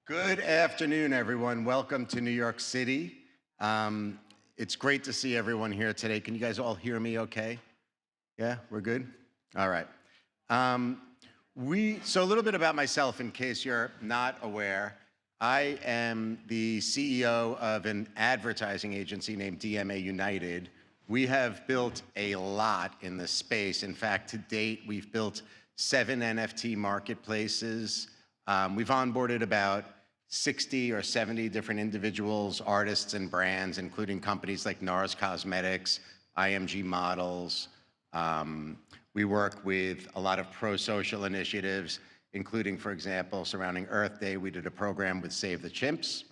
Good afternoon, everyone. Welcome to New York City. It's great to see everyone here today. Can you guys all hear me okay? Yeah, we're good? All right. So a little bit about myself in case you're not aware. I am the CEO of an advertising agency named DMA United. We have built a lot in this space. In fact, to date, we've built 7 NFT marketplaces. We've onboarded about 60 or 70 different individuals, artists, and brands, including companies like NARS Cosmetics, IMG Models. We work with a lot of pro-social initiatives, including, for example, surrounding Earth Day, we did a program with Save the Chimps.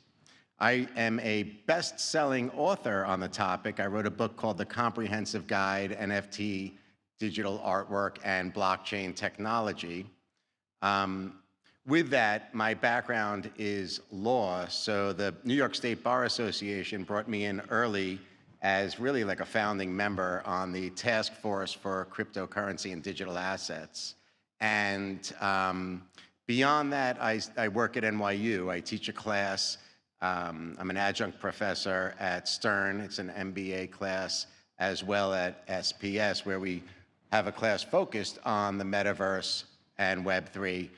I am a best-selling author on the topic. I wrote a book called The Comprehensive Guide, NFT, Digital Artwork, and Blockchain Technology. With that, my background is law, so the New York State Bar Association brought me in early as really like a founding member on the task force for cryptocurrency and digital assets. And beyond that, I work at NYU. I teach a class. I'm an adjunct professor at Stern. It's an MBA class, as well at SPS, where we have a class focused on the metaverse and Web3.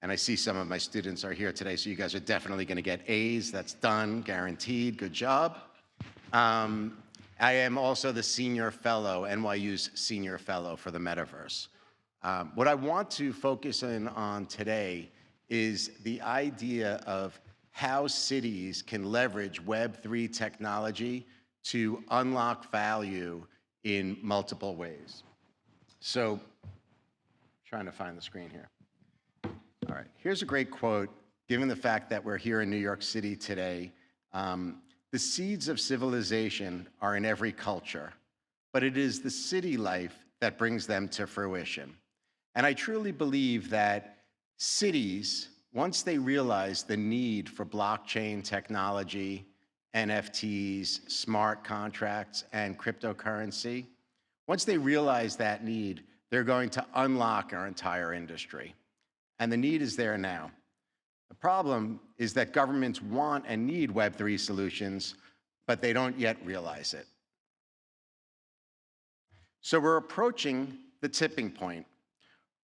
And I see some of my students are here today, so you guys are definitely going to get A's. That's done, guaranteed. Good job. I am also the senior fellow, NYU's senior fellow for the metaverse. What I want to focus in on today is the idea of how cities can leverage Web3 technology to unlock value in multiple ways. So, trying to find the screen here. All right, here's a great quote, given the fact that we're here in New York City today. The seeds of civilization are in every culture, but it is the city life that brings them to fruition. And I truly believe that cities, once they realize the need for blockchain technology, NFTs, smart contracts, and cryptocurrency, once they realize that need, they're going to unlock our entire industry. And the need is there now. The problem is that governments want and need Web3 solutions, but they don't yet realize it. So we're approaching the tipping point.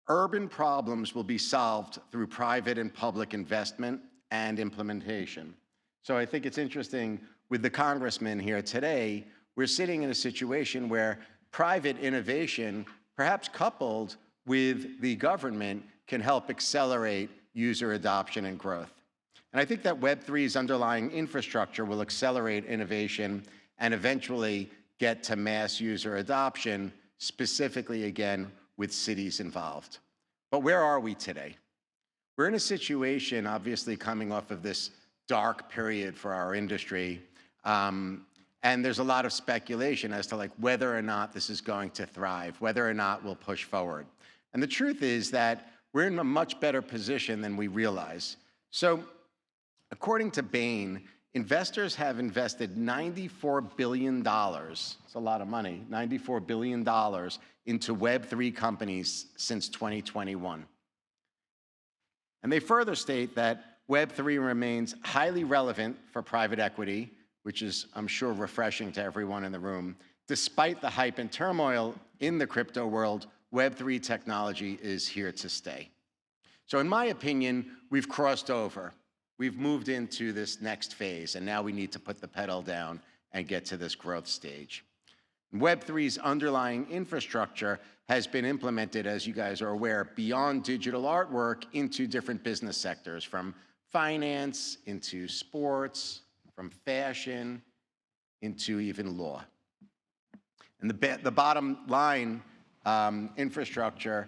Urban problems will be solved through private and public investment and implementation. So I think it's interesting with the congressman here today, we're sitting in a situation where private innovation, perhaps coupled with the government, can help accelerate user adoption and growth. And I think that Web3's underlying infrastructure will accelerate innovation and eventually get to mass user adoption, specifically, again, with cities involved. But where are we today? We're in a situation, obviously, coming off of this dark period for our industry, and there's a lot of speculation as to whether or not this is going to thrive, whether or not we'll push forward. And the truth is that we're in a much better position than we realize. So, according to Bain, investors have invested $94 billion, it's a lot of money, $94 billion into Web3 companies since 2021. And they further state that Web3 remains highly relevant for private equity, which is, I'm sure, refreshing to everyone in the room. Despite the hype and turmoil in the crypto world, Web3 technology is here to stay. So in my opinion, we've crossed over. We've moved into this next phase, and now we need to put the pedal down and get to this growth stage. Web3's underlying infrastructure has been implemented, as you guys are aware, beyond digital artwork into different business sectors, from finance into sports, from fashion into even law. And the bottom line infrastructure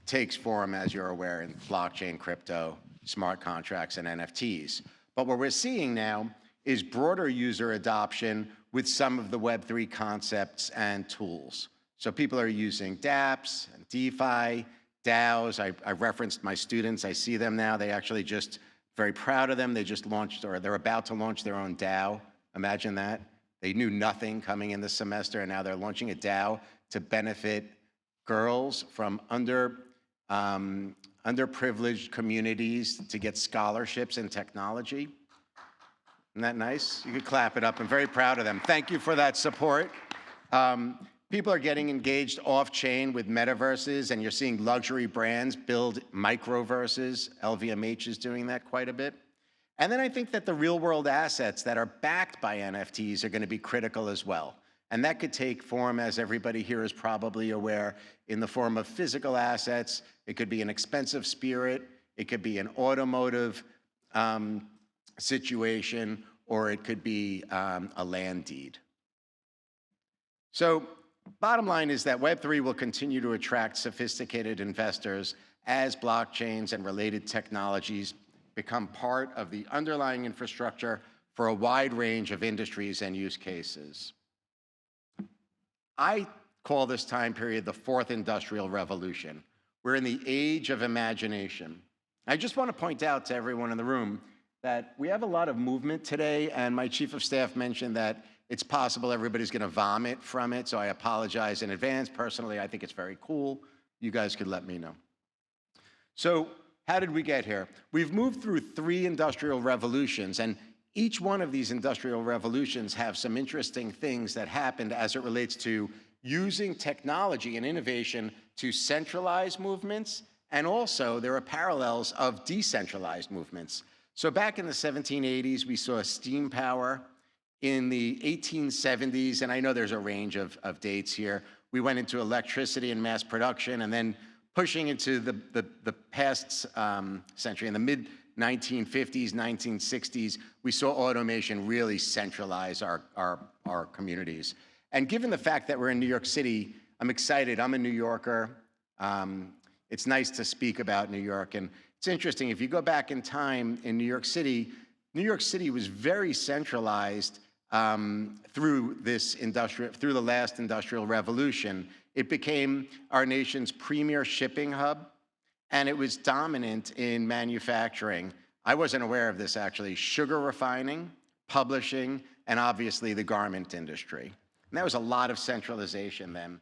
takes form, as you're aware, in blockchain, crypto, smart contracts, and NFTs. But what we're seeing now is broader user adoption with some of the Web3 concepts and tools. So people are using dApps and DeFi, DAOs. I referenced my students. I see them now. They actually just, very proud of them, they just launched, or they're about to launch their own DAO. Imagine that. They knew nothing coming in this semester, and now they're launching a DAO to benefit girls from underprivileged communities to get scholarships in technology. Isn't that nice? You could clap it up. I'm very proud of them. Thank you for that support. People are getting engaged off-chain with metaverses, and you're seeing luxury brands build microverses. LVMH is doing that quite a bit. And then I think that the real-world assets that are backed by NFTs are going to be critical as well. And that could take form, as everybody here is probably aware, in the form of physical assets. It could be an expensive spirit. It could be an automotive situation, or it could be a land deed. So bottom line is that Web3 will continue to attract sophisticated investors as blockchains and related technologies become part of the underlying infrastructure for a wide range of industries and use cases. I call this time period the fourth industrial revolution. We're in the age of imagination. I just want to point out to everyone in the room that we have a lot of movement today, and my chief of staff mentioned that it's possible everybody's going to vomit from it, so I apologize in advance. Personally, I think it's very cool. You guys could let me know. So how did we get here? We've moved through 3 industrial revolutions, and each one of these industrial revolutions have some interesting things that happened as it relates to using technology and innovation to centralize movements, and also there are parallels of decentralized movements. So back in the 1780s, we saw steam power. In the 1870s, and I know there's a range of dates here, we went into electricity and mass production, and then pushing into the past century, in the mid-1950s, 1960s, we saw automation really centralize our communities. And given the fact that we're in New York City, I'm excited. I'm a New Yorker. It's nice to speak about New York. And it's interesting, if you go back in time in New York City was very centralized through the last industrial revolution. It became our nation's premier shipping hub, and it was dominant in manufacturing. I wasn't aware of this, actually. Sugar refining, publishing, and obviously the garment industry. And that was a lot of centralization then.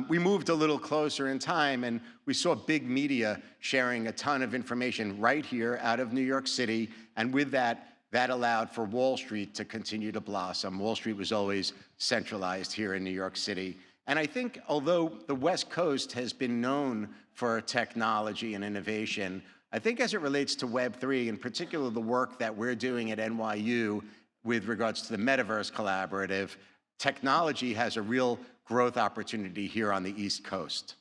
We moved a little closer in time, and we saw big media sharing a ton of information right here out of New York City, and with that allowed for Wall Street to continue to blossom. Wall Street was always centralized here in New York City. And I think although the West Coast has been known for technology and innovation, I think as it relates to Web3, in particular the work that we're doing at NYU with regards to the Metaverse Collaborative, technology has a real growth opportunity here on the East Coast.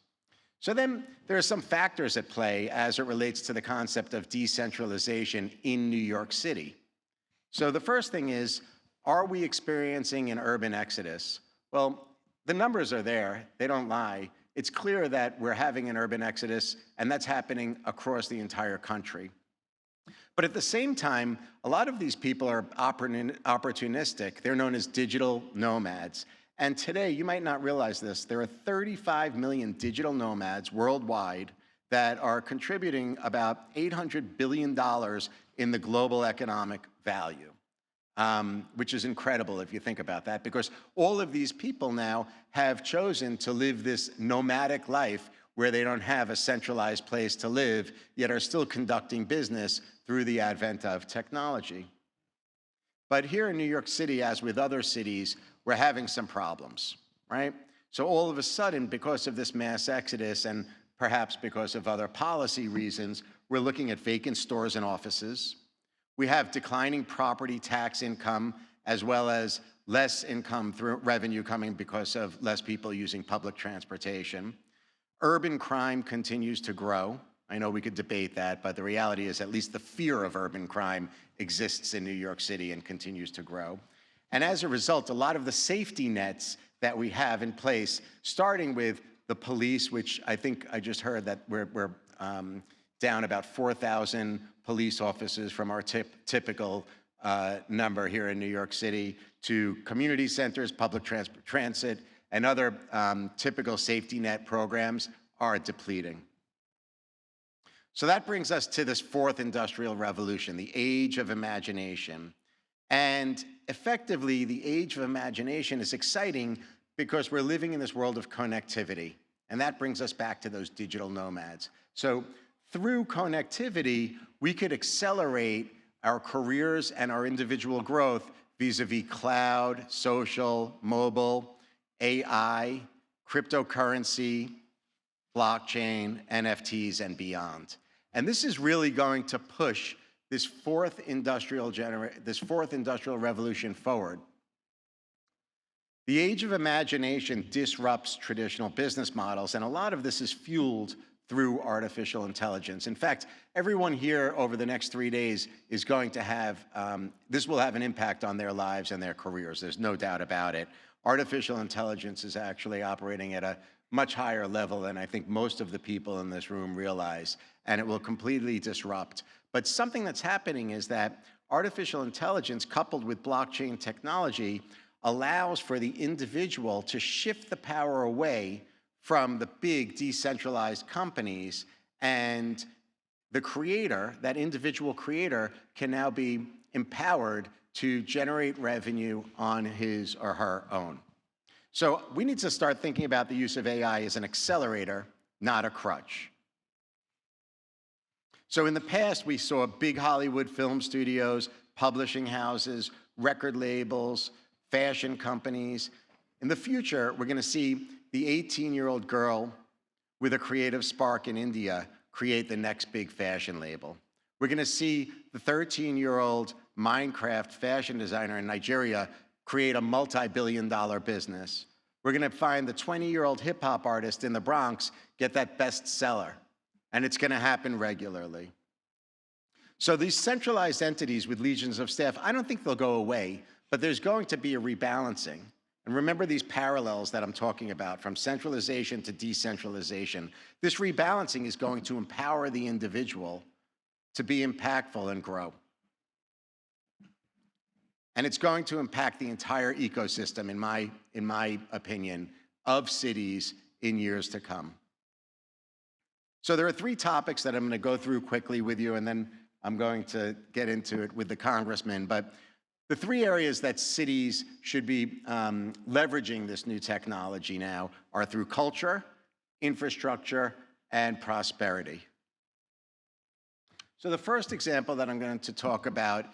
So then there are some factors at play as it relates to the concept of decentralization in New York City. So the first thing is, are we experiencing an urban exodus? Well, the numbers are there, they don't lie. It's clear that we're having an urban exodus, and that's happening across the entire country. But at the same time, a lot of these people are opportunistic. They're known as digital nomads. And today, you might not realize this, there are 35 million digital nomads worldwide that are contributing about $800 billion in the global economic value, which is incredible if you think about that, because all of these people now have chosen to live this nomadic life where they don't have a centralized place to live, yet are still conducting business through the advent of technology. But here in New York City, as with other cities, we're having some problems, right? So all of a sudden, because of this mass exodus and perhaps because of other policy reasons, we're looking at vacant stores and offices. We have declining property tax income, as well as less income through revenue coming because of less people using public transportation. Urban crime continues to grow. I know we could debate that, but the reality is at least the fear of urban crime exists in New York City and continues to grow. And as a result, a lot of the safety nets that we have in place, starting with the police, which I think I just heard that we're down about 4,000 police officers from our typical number here in New York City, to community centers, public transit, and other typical safety net programs are depleting. So that brings us to this fourth industrial revolution, the age of imagination. And effectively, the age of imagination is exciting because we're living in this world of connectivity. And that brings us back to those digital nomads. So through connectivity, we could accelerate our careers and our individual growth vis-a-vis cloud, social, mobile, AI, cryptocurrency, blockchain, NFTs, and beyond. And this is really going to push this fourth industrial revolution forward. The age of imagination disrupts traditional business models, and a lot of this is fueled through artificial intelligence. In fact, everyone here over the next 3 days is going to have, this will have an impact on their lives and their careers. There's no doubt about it. Artificial intelligence is actually operating at a much higher level than I think most of the people in this room realize, and it will completely disrupt. But something that's happening is that artificial intelligence coupled with blockchain technology allows for the individual to shift the power away from the big decentralized companies, and the creator, that individual creator, can now be empowered to generate revenue on his or her own. So we need to start thinking about the use of AI as an accelerator, not a crutch. So in the past, we saw big Hollywood film studios, publishing houses, record labels, fashion companies. In the future, we're going to see the 18-year-old girl with a creative spark in India create the next big fashion label. We're going to see the 13-year-old Minecraft fashion designer in Nigeria create a multi-billion-dollar business. We're going to find the 20-year-old hip-hop artist in the Bronx get that bestseller, and it's going to happen regularly. So these centralized entities with legions of staff, I don't think they'll go away, but there's going to be a rebalancing. And remember these parallels that I'm talking about, from centralization to decentralization. This rebalancing is going to empower the individual to be impactful and grow. And it's going to impact the entire ecosystem, in my opinion, of cities in years to come. So there are 3 topics that I'm going to go through quickly with you, and then I'm going to get into it with the Congressman. But the 3 areas that cities should be leveraging this new technology now are through culture, infrastructure, and prosperity. So the first example that I'm going to talk about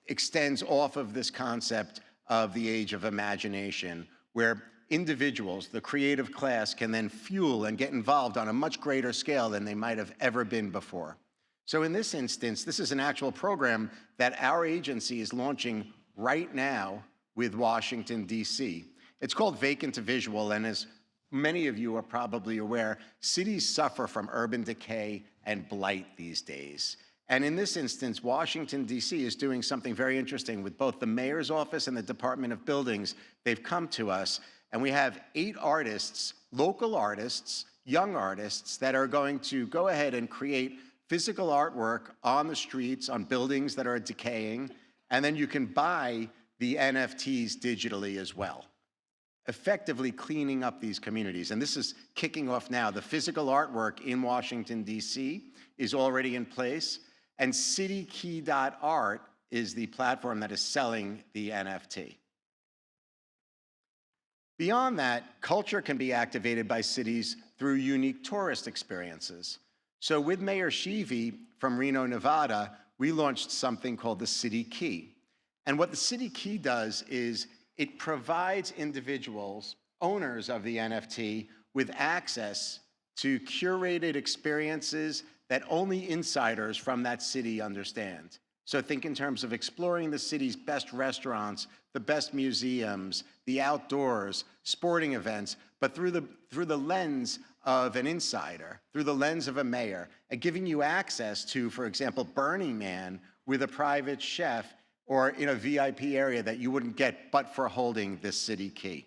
extends off of this concept of the age of imagination, where individuals, the creative class, can then fuel and get involved on a much greater scale than they might have ever been before. So in this instance, this is an actual program that our agency is launching right now with Washington, D.C. It's called Vacant to Visual, and as many of you are probably aware, cities suffer from urban decay and blight these days. And in this instance, Washington, D.C. is doing something very interesting with both the mayor's office and the Department of Buildings. They've come to us, and we have 8 artists, local artists, young artists, that are going to go ahead and create physical artwork on the streets, on buildings that are decaying, and then you can buy the NFTs digitally as well, effectively cleaning up these communities. And this is kicking off now. The physical artwork in Washington, D.C. is already in place, and CityKey.art is the platform that is selling the NFT. Beyond that, culture can be activated by cities through unique tourist experiences. So with Mayor Shivi from Reno, Nevada, we launched something called the City Key. And what the City Key does is it provides individuals, owners of the NFT, with access to curated experiences that only insiders from that city understand. So think in terms of exploring the city's best restaurants, the best museums, the outdoors, sporting events, but through the lens of an insider, through the lens of a mayor, and giving you access to, for example, Burning Man with a private chef or in a VIP area that you wouldn't get but for holding this City Key.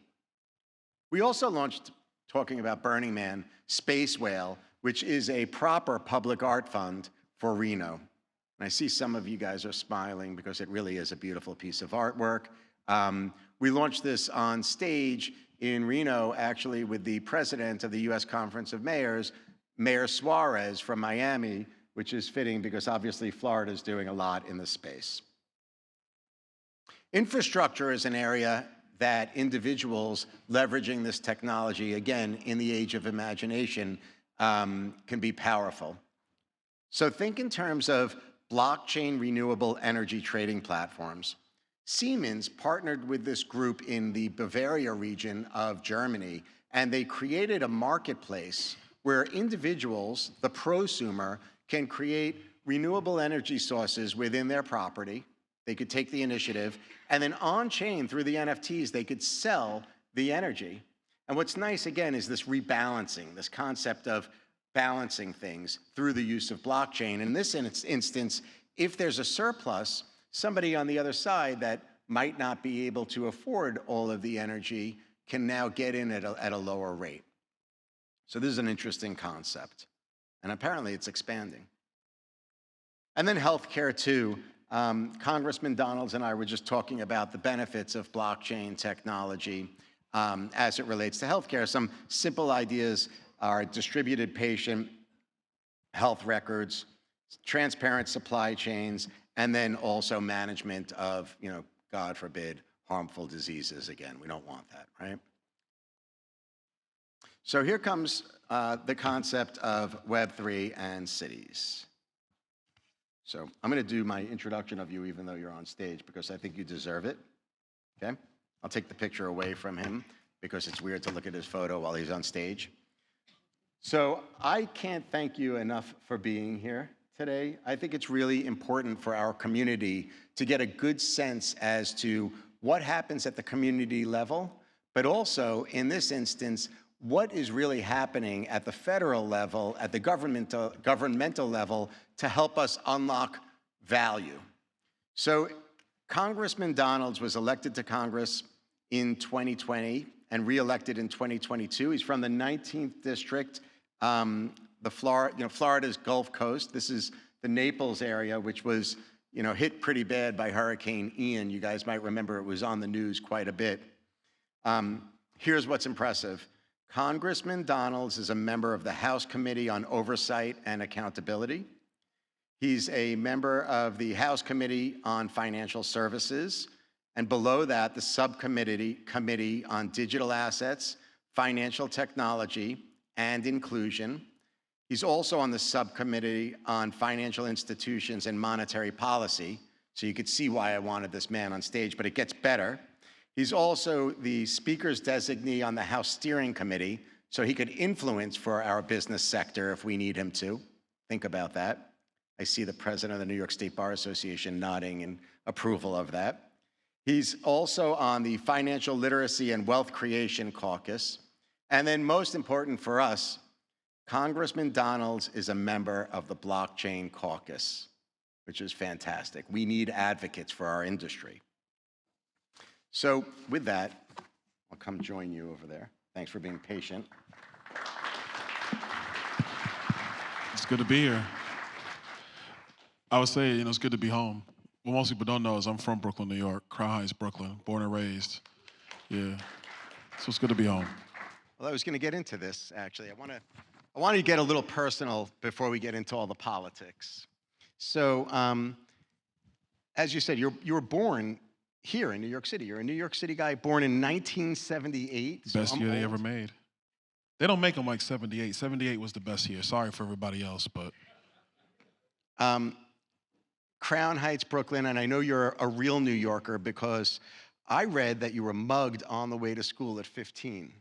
We also launched, talking about Burning Man, Space Whale, which is a proper public art fund for Reno. And I see some of you guys are smiling because it really is a beautiful piece of artwork. We launched this on stage in Reno, actually, with the president of the U.S. Conference of Mayors, Mayor Suarez from Miami, which is fitting because obviously Florida is doing a lot in this space. Infrastructure is an area that individuals leveraging this technology, again, in the age of imagination, can be powerful. So think in terms of blockchain renewable energy trading platforms. Siemens partnered with this group in the Bavaria region of Germany, and they created a marketplace where individuals, the prosumer, can create renewable energy sources within their property. They could take the initiative, and then on-chain through the NFTs, they could sell the energy. And what's nice, again, is this rebalancing, this concept of balancing things through the use of blockchain. In this instance, if there's a surplus, somebody on the other side that might not be able to afford all of the energy can now get in at a lower rate. So this is an interesting concept. And apparently it's expanding. And then healthcare too. Congressman Donalds and I were just talking about the benefits of blockchain technology as it relates to healthcare. Some simple ideas are distributed patient health records, transparent supply chains, and then also management of, God forbid, harmful diseases. Again, we don't want that, right? So here comes the concept of Web3 and cities. So I'm going to do my introduction of you even though you're on stage because I think you deserve it, okay? I'll take the picture away from him because it's weird to look at his photo while he's on stage. So I can't thank you enough for being here today. I think it's really important for our community to get a good sense as to what happens at the community level, but also in this instance, what is really happening at the federal level, at the governmental level to help us unlock value. So Congressman Donalds was elected to Congress in 2020 and reelected in 2022. He's from the 19th district, Florida's Gulf Coast. This is the Naples area, which was hit pretty bad by Hurricane Ian. You guys might remember it was on the news quite a bit. Here's what's impressive. Congressman Donalds is a member of the House Committee on Oversight and Accountability. He's a member of the House Committee on Financial Services, and below that, the Committee on Digital Assets, Financial Technology, and Inclusion. He's also on the Subcommittee on Financial Institutions and Monetary Policy, so you could see why I wanted this man on stage, but it gets better. He's also the Speaker's designee on the House Steering Committee, so he could influence for our business sector if we need him to. Think about that. I see the president of the New York State Bar Association nodding in approval of that. He's also on the Financial Literacy and Wealth Creation Caucus. And then most important for us, Congressman Donalds is a member of the Blockchain Caucus, which is fantastic. We need advocates for our industry. So with that, I'll come join you over there. Thanks for being patient. It's good to be here. I would say, it's good to be home. What most people don't know is I'm from Brooklyn, New York, Crown Heights, Brooklyn, born and raised. Yeah, so it's good to be home. Well, I was going to get into this, actually. I want to get a little personal before we get into all the politics. So, as you said, you were born here in New York City. You're a New York City guy born in 1978. Best year they ever made. They don't make them like 78. 78 was the best year. Sorry for everybody else, but. Crown Heights, Brooklyn, and I know you're a real New Yorker because I read that you were mugged on the way to school at 15.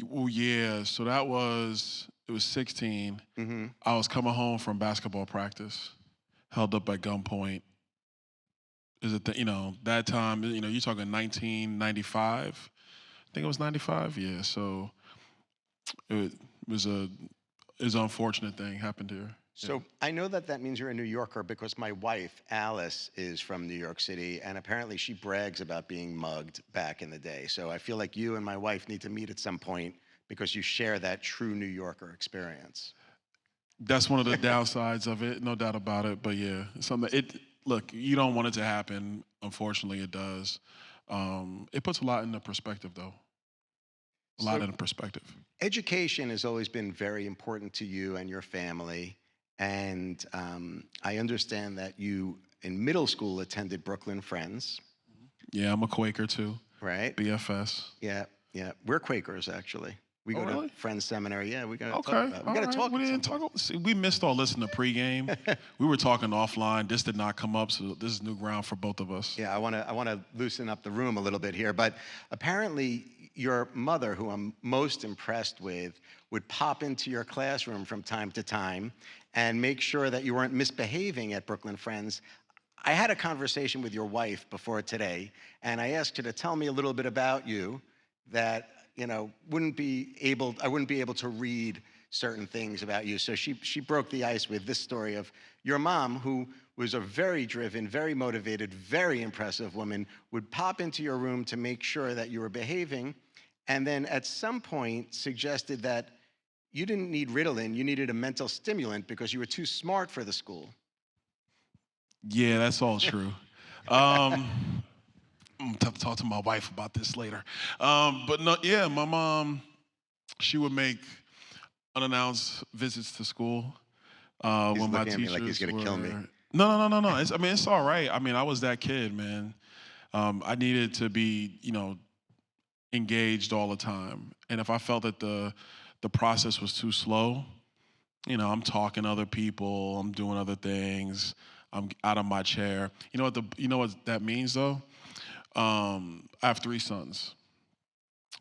Well, yeah, so it was 16. Mm-hmm. I was coming home from basketball practice, held up at gunpoint. Is it that time, you're talking 1995? I think it was 95, yeah. So it was an unfortunate thing happened here. So yeah. I know that means you're a New Yorker because my wife, Alice, is from New York City, and apparently she brags about being mugged back in the day. So I feel like you and my wife need to meet at some point because you share that true New Yorker experience. That's one of the downsides of it, no doubt about it. But yeah, look, you don't want it to happen. Unfortunately, it does. It puts a lot into perspective, though. A lot into perspective. Education has always been very important to you and your family. And I understand that you, in middle school, attended Brooklyn Friends. Yeah, I'm a Quaker, too. Right. BFS. Yeah. We're Quakers, actually. We Oh, go really? to Friends Seminary. Yeah, we got to Okay, talk about it. We got to talk We at some didn't point. talk. See, we missed all this in the pregame. We were talking offline. This did not come up, so this is new ground for both of us. Yeah, I want to loosen up the room a little bit here. But apparently, your mother, who I'm most impressed with, would pop into your classroom from time to time and make sure that you weren't misbehaving at Brooklyn Friends. I had a conversation with your wife before today, and I asked her to tell me a little bit about you that, you know, I wouldn't be able to read certain things about you. So she broke the ice with this story of your mom, who was a very driven, very motivated, very impressive woman, would pop into your room to make sure that you were behaving, and then at some point suggested that you didn't need Ritalin, you needed a mental stimulant because you were too smart for the school. Yeah, that's all true. I'm gonna have to talk to my wife about this later. But no, yeah, my mom, she would make unannounced visits to school He's when my looking at me like he's teachers gonna kill me. were. No. I mean, it's all right. I mean, I was that kid, man. I needed to be, engaged all the time, and if I felt that the process was too slow, I'm talking to other people, I'm doing other things, I'm out of my chair. You know what that means though? I have 3 sons.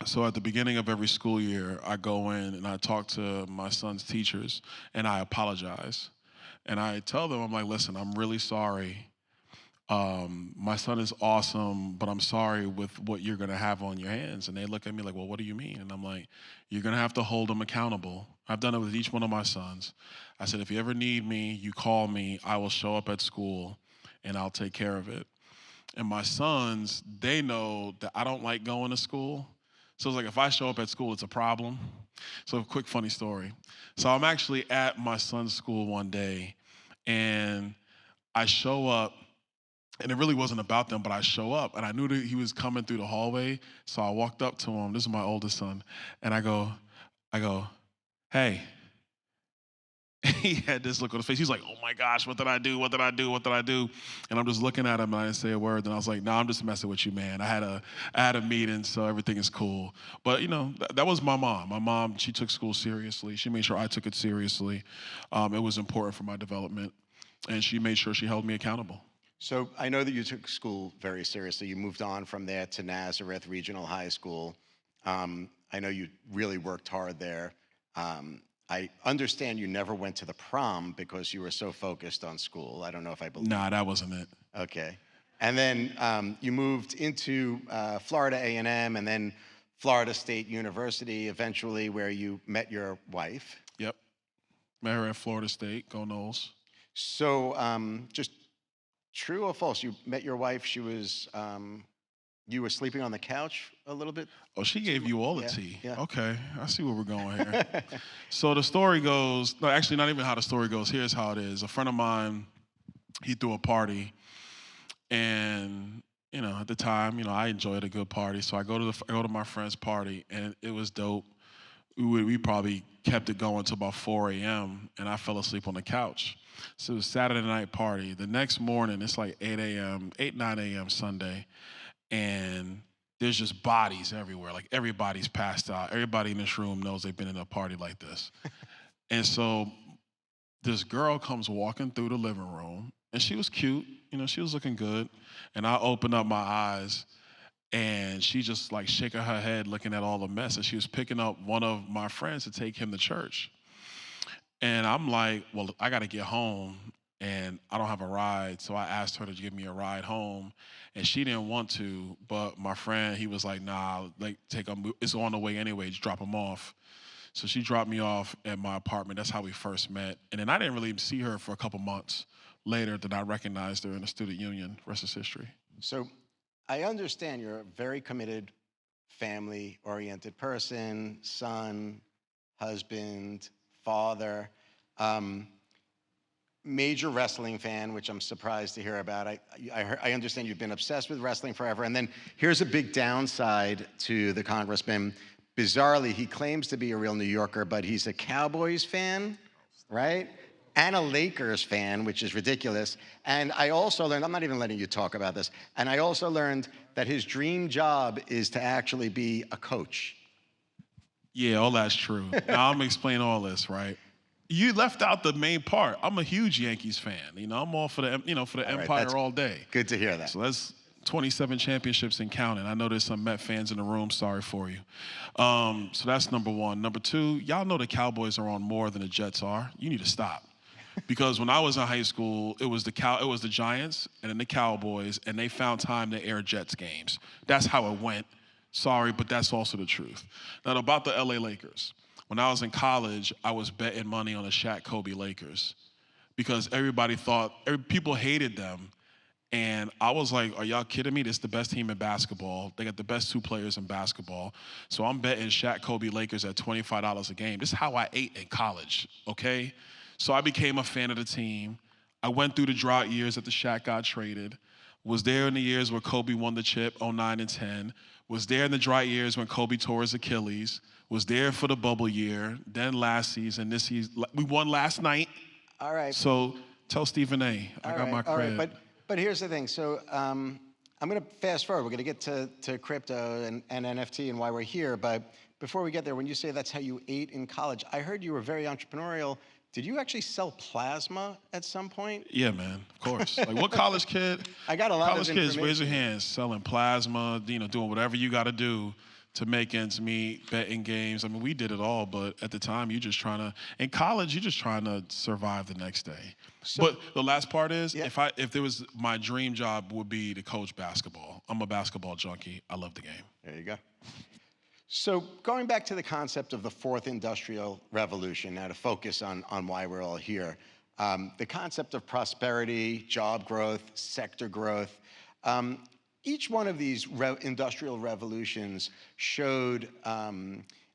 So at the beginning of every school year, I go in and I talk to my son's teachers and I apologize. And I tell them, I'm like, listen, I'm really sorry. My son is awesome, but I'm sorry with what you're gonna have on your hands. And they look at me like, well, what do you mean? And I'm like, you're gonna have to hold him accountable. I've done it with each one of my sons. I said, if you ever need me, you call me, I will show up at school and I'll take care of it. And my sons, they know that I don't like going to school. So it's like if I show up at school, it's a problem. So a quick funny story. So I'm actually at my son's school one day and I show up, and it really wasn't about them, but I show up and I knew that he was coming through the hallway. So I walked up to him. This is my oldest son. And I go, hey. He had this look on his face. He's like, oh my gosh, what did I do? What did I do? What did I do? And I'm just looking at him and I didn't say a word. And I was like, no, I'm just messing with you, man. I had a meeting, so everything is cool. But that was my mom. My mom, she took school seriously. She made sure I took it seriously. It was important for my development. And she made sure she held me accountable. So I know that you took school very seriously. You moved on from there to Nazareth Regional High School. I know you really worked hard there. I understand you never went to the prom because you were so focused on school. I don't know if I believe. Nah, that wasn't it. Okay. And then you moved into Florida A&M and then Florida State University eventually, where you met your wife. Yep. Met her at Florida State. Go Noles. So just true or false? You met your wife. She was, you were sleeping on the couch a little bit? Oh, she gave you all the Yeah, tea. yeah. Okay, I see where we're going here. So the story goes, no, actually not even how the story goes. Here's how it is. A friend of mine, he threw a party, and at the time, I enjoyed a good party. So I go to my friend's party, and it was dope. We probably kept it going till about 4 a.m. and I fell asleep on the couch. So it was Saturday night party. The next morning, it's like 8 a.m., 9 a.m. Sunday, and there's just bodies everywhere. Like everybody's passed out. Everybody in this room knows they've been in a party like this. And so this girl comes walking through the living room, and she was cute. She was looking good. And I opened up my eyes, and she just like shaking her head, looking at all the mess. And she was picking up one of my friends to take him to church. And I'm like, well, I got to get home, and I don't have a ride. So I asked her to give me a ride home, and she didn't want to. But my friend, he was like, nah, like take him. It's on the way anyway. Just drop him off. So she dropped me off at my apartment. That's how we first met. And then I didn't really see her for a couple months later. That I recognized her in the student union. Rest is history. So I understand you're a very committed, family-oriented person, son, husband, father, major wrestling fan, which I'm surprised to hear about. I understand you've been obsessed with wrestling forever. And then here's a big downside to the congressman. Bizarrely, he claims to be a real New Yorker, but he's a Cowboys fan, right? And a Lakers fan, which is ridiculous. And I also learned, I'm not even letting you talk about this, and I also learned that his dream job is to actually be a coach. Yeah, all that's true. Now I'm gonna explain all this, right? You left out the main part. I'm a huge Yankees fan. I'm all for the All right, Empire that's all day. good to hear that. So that's 27 championships and counting. I know there's some Met fans in the room. Sorry for you. So that's number one. Number two, y'all know the Cowboys are on more than the Jets are. You need to stop. Because when I was in high school, it was the Giants and then the Cowboys, and they found time to air Jets games. That's how it went. Sorry, but that's also the truth. Now about the LA Lakers. When I was in college, I was betting money on the Shaq Kobe Lakers because people hated them. And I was like, are y'all kidding me? This is the best team in basketball. They got the best two players in basketball. So I'm betting Shaq Kobe Lakers at $25 a game. This is how I ate in college, okay? So I became a fan of the team. I went through the drought years that the Shaq got traded. Was there in the years where Kobe won the chip, 09 and 10. Was there in the drought years when Kobe tore his Achilles. Was there for the bubble year. Then last season, this season. We won last night. All right. So tell Stephen A. I got my credit. All right, but here's the thing. So I'm going to fast forward. We're going to get to crypto and NFT and why we're here. But before we get there, when you say that's how you ate in college, I heard you were very entrepreneurial. Did you actually sell plasma at some point? Yeah, man, of course. Like what college kid? I got a lot of college kids, information. raise your hands, selling plasma, doing whatever you got to do to make ends meet, betting games. I mean, we did it all, but at the time, in college, you're just trying to survive the next day. But the last part is, if there was, my dream job would be to coach basketball. I'm a basketball junkie. I love the game. There you go. So going back to the concept of the fourth industrial revolution, now to focus on why we're all here, the concept of prosperity, job growth, sector growth, each one of these industrial revolutions showed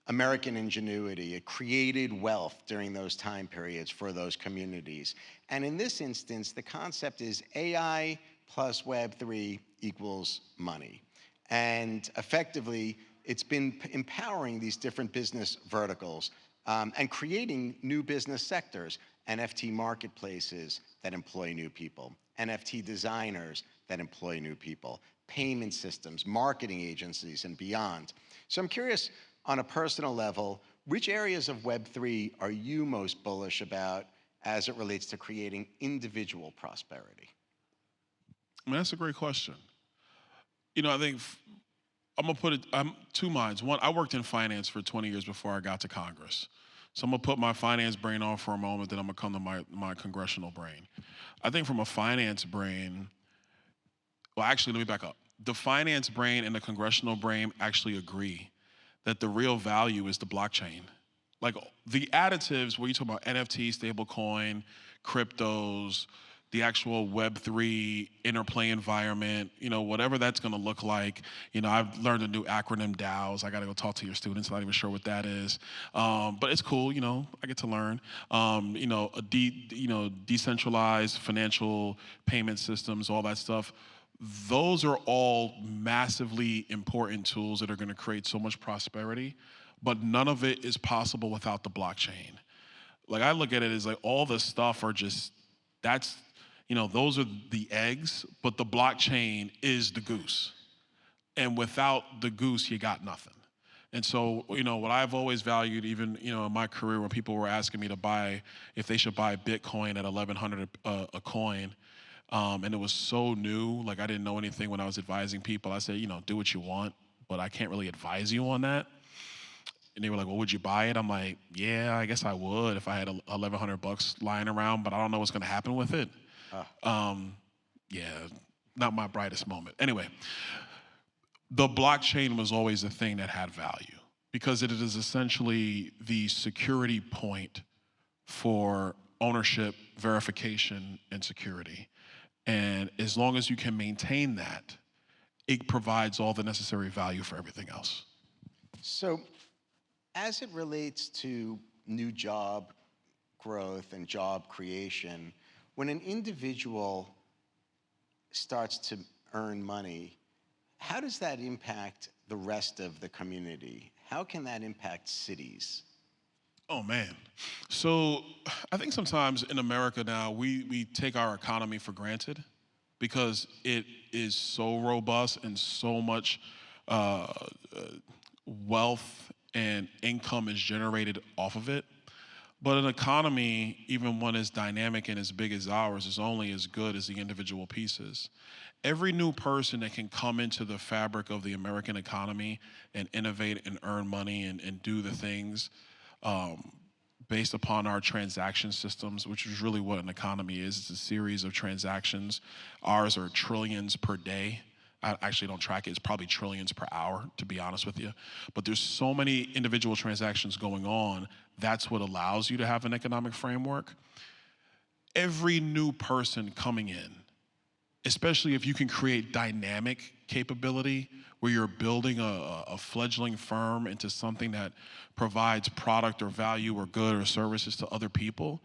American ingenuity. It created wealth during those time periods for those communities. And in this instance, the concept is AI plus Web3 equals money. And effectively, it's been empowering these different business verticals and creating new business sectors, NFT marketplaces that employ new people, NFT designers that employ new people, payment systems, marketing agencies, and beyond. So I'm curious, on a personal level, which areas of Web3 are you most bullish about as it relates to creating individual prosperity? I mean, that's a great question. I think I'm two minds. One, I worked in finance for 20 years before I got to Congress. So I'm gonna put my finance brain on for a moment, then I'm gonna come to my congressional brain. I think from a finance brain, well, actually, let me back up. The finance brain and the congressional brain actually agree that the real value is the blockchain. Like the additives, where you talk about NFT, stablecoin, cryptos, the actual Web3 interplay environment, whatever that's gonna look like. I've learned a new acronym, DAOs. I gotta go talk to your students. I'm not even sure what that is. But it's cool, I get to learn. Decentralized financial payment systems, all that stuff. Those are all massively important tools that are gonna create so much prosperity, but none of it is possible without the blockchain. Like I look at it as like all the stuff are just, those are the eggs, but the blockchain is the goose. And without the goose, you got nothing. And so, what I've always valued, even, in my career when people were asking me if they should buy Bitcoin at $1,100 a coin, and it was so new, like I didn't know anything when I was advising people. I said, do what you want, but I can't really advise you on that. And they were like, well, would you buy it? I'm like, yeah, I guess I would if I had $1,100 lying around, but I don't know what's gonna happen with it. Yeah, not my brightest moment. Anyway, the blockchain was always the thing that had value because it is essentially the security point for ownership, verification, and security. And as long as you can maintain that, it provides all the necessary value for everything else. So as it relates to new job growth and job creation, when an individual starts to earn money, how does that impact the rest of the community? How can that impact cities? Oh, man. So I think sometimes in America now, we take our economy for granted because it is so robust and so much wealth and income is generated off of it. But an economy, even one as dynamic and as big as ours, is only as good as the individual pieces. Every new person that can come into the fabric of the American economy and innovate and earn money and do the things based upon our transaction systems, which is really what an economy is. It's a series of transactions. Ours are trillions per day. I actually don't track it. It's probably trillions per hour, to be honest with you. But there's so many individual transactions going on. That's what allows you to have an economic framework. Every new person coming in, especially if you can create dynamic capability where you're building a fledgling firm into something that provides product or value or good or services to other people,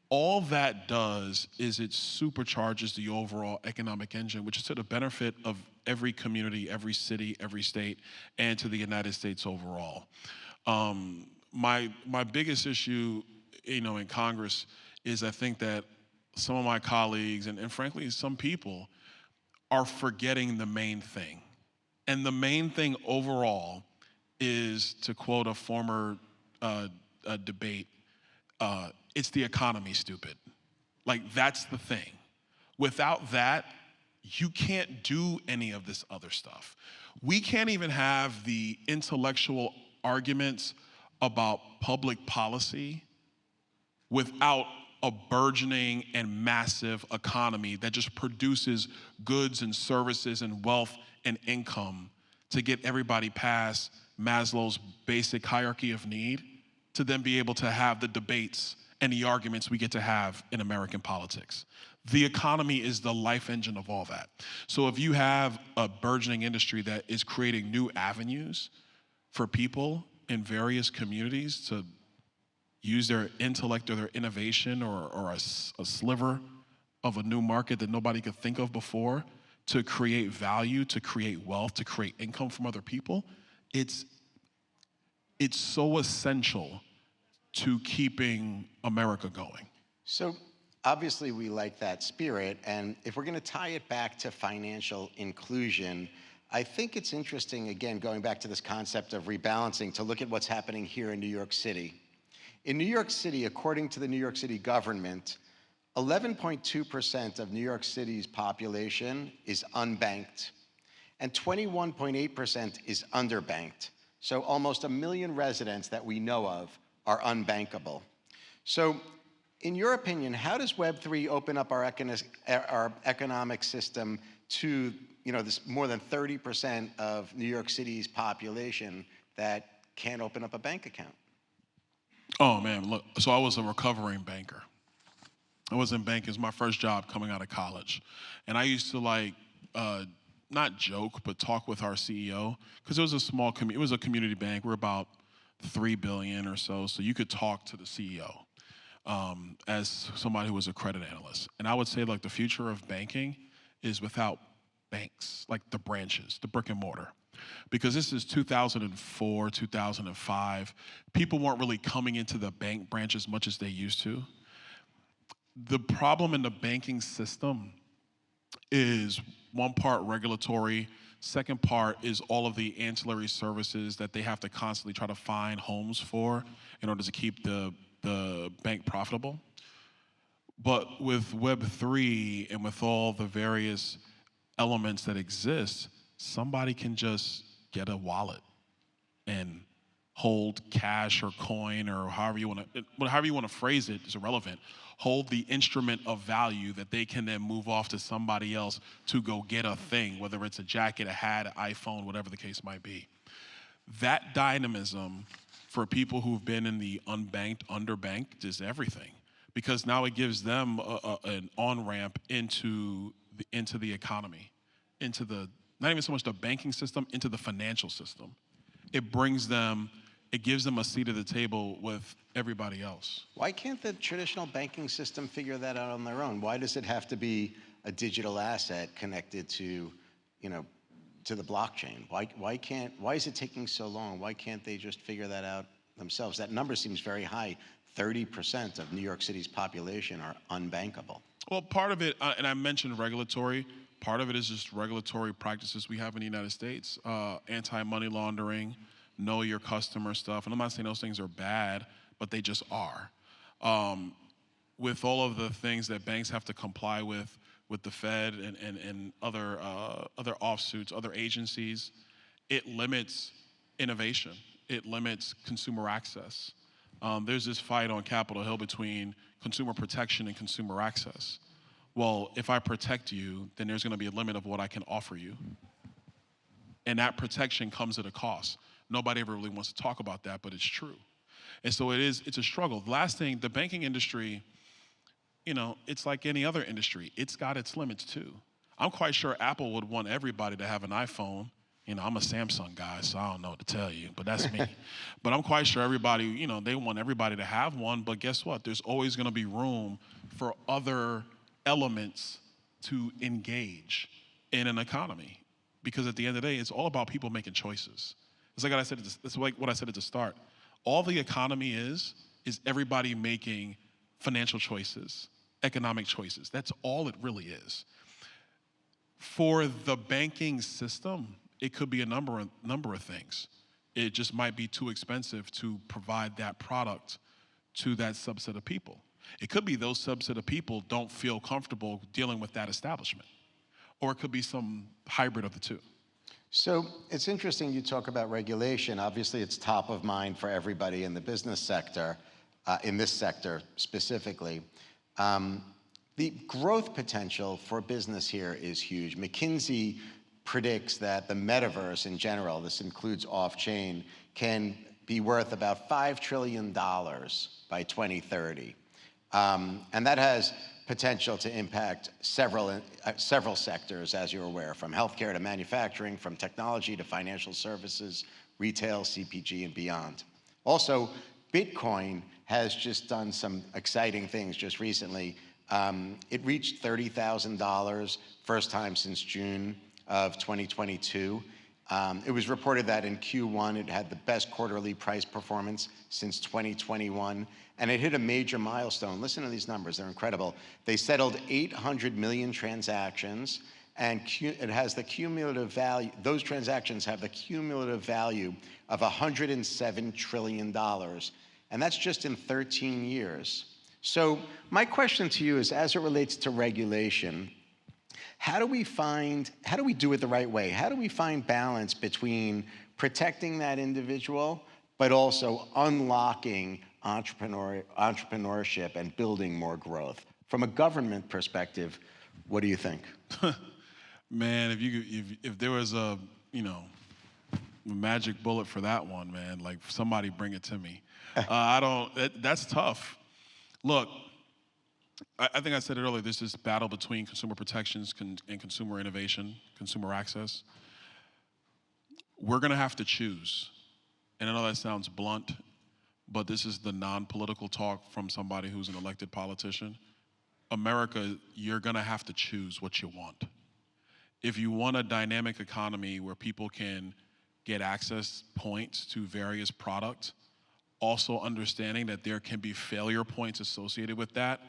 all that does is it supercharges the overall economic engine, which is to the benefit of every community, every city, every state, and to the United States overall. My biggest issue, in Congress is I think that some of my colleagues and frankly some people are forgetting the main thing. And the main thing overall is, to quote a former debate, it's the economy, stupid. Like, that's the thing. Without that, you can't do any of this other stuff. We can't even have the intellectual arguments about public policy without a burgeoning and massive economy that just produces goods and services and wealth and income to get everybody past Maslow's basic hierarchy of need to then be able to have the debates and the arguments we get to have in American politics. The economy is the life engine of all that. So if you have a burgeoning industry that is creating new avenues for people in various communities to use their intellect or their innovation or a sliver of a new market that nobody could think of before to create value, to create wealth, to create income from other people, it's so essential to keeping America going. So obviously we like that spirit, and if we're going to tie it back to financial inclusion, I think it's interesting, again, going back to this concept of rebalancing, to look at what's happening here in New York City. In New York City, according to the New York City government, 11.2% of New York City's population is unbanked, and 21.8% is underbanked. So almost 1 million residents that we know of are unbankable. So in your opinion, how does Web3 open up our economic system to this more than 30% of New York City's population that can't open up a bank account? Oh man, look, so I was a recovering banker. I was in banking. It was my first job coming out of college. And I used to not joke, but talk with our CEO, because it was a small it was a community bank. We're about 3 billion or so you could talk to the CEO as somebody who was a credit analyst. And I would say, the future of banking is without banks, like the branches, the brick and mortar. Because this is 2004, 2005. People weren't really coming into the bank branch as much as they used to. The problem in the banking system is one part regulatory, second part is all of the ancillary services that they have to constantly try to find homes for in order to keep the bank profitable. But with Web3 and with all the various elements that exist, somebody can just get a wallet and hold cash or coin or however you want to phrase it is irrelevant. Hold the instrument of value that they can then move off to somebody else to go get a thing, whether it's a jacket, a hat, an iPhone, whatever the case might be. That dynamism for people who've been in the unbanked, underbanked is everything, because now it gives them an on-ramp into the economy, into the, not even so much the banking system, into the financial system. It gives them a seat at the table with everybody else. Why can't the traditional banking system figure that out on their own? Why does it have to be a digital asset connected to the blockchain? Why is it taking so long? Why can't they just figure that out themselves? That number seems very high. 30% of New York City's population are unbankable. Well, part of it, and I mentioned regulatory, part of it is just regulatory practices we have in the United States, anti-money laundering, know your customer stuff. And I'm not saying those things are bad, but they just are. With all of the things that banks have to comply with the Fed and other offsuits, other agencies, it limits innovation. It limits consumer access. There's this fight on Capitol Hill between consumer protection and consumer access. Well, if I protect you, then there's going to be a limit of what I can offer you. And that protection comes at a cost. Nobody ever really wants to talk about that, but it's true. And so it's a struggle. The last thing, the banking industry, it's like any other industry. It's got its limits too. I'm quite sure Apple would want everybody to have an iPhone. I'm a Samsung guy, so I don't know what to tell you, but that's me. But I'm quite sure everybody, they want everybody to have one, but guess what? There's always gonna be room for other elements to engage in an economy. Because at the end of the day, it's all about people making choices. It's like what I said at the start. All the economy is everybody making financial choices, economic choices. That's all it really is. For the banking system, it could be a number of things. It just might be too expensive to provide that product to that subset of people. It could be those subset of people don't feel comfortable dealing with that establishment. Or it could be some hybrid of the two. So it's interesting you talk about regulation. Obviously, it's top of mind for everybody in the business sector, in this sector specifically. The growth potential for business here is huge. McKinsey predicts that the metaverse in general, this includes off-chain, can be worth about $5 trillion by 2030. And that has potential to impact several sectors, as you're aware, from healthcare to manufacturing, from technology to financial services, retail, CPG, and beyond. Also, Bitcoin has just done some exciting things just recently. It reached $30,000, first time since June of 2022. It was reported that in Q1, it had the best quarterly price performance since 2021, and it hit a major milestone. Listen to these numbers, they're incredible. They settled 800 million transactions, and it has the cumulative value, those transactions have the cumulative value of $107 trillion, and that's just in 13 years. So my question to you is, as it relates to regulation, how do we do it the right way? How do we find balance between protecting that individual, but also unlocking entrepreneurship and building more growth? From a government perspective, what do you think? Man, if there was a magic bullet for that one, man, like somebody bring it to me. That's tough. Look, I think I said it earlier, there's this battle between consumer protections and consumer innovation, consumer access. We're gonna have to choose. And I know that sounds blunt, but this is the non-political talk from somebody who's an elected politician. America, you're gonna have to choose what you want. If you want a dynamic economy where people can get access points to various products, also understanding that there can be failure points associated with that,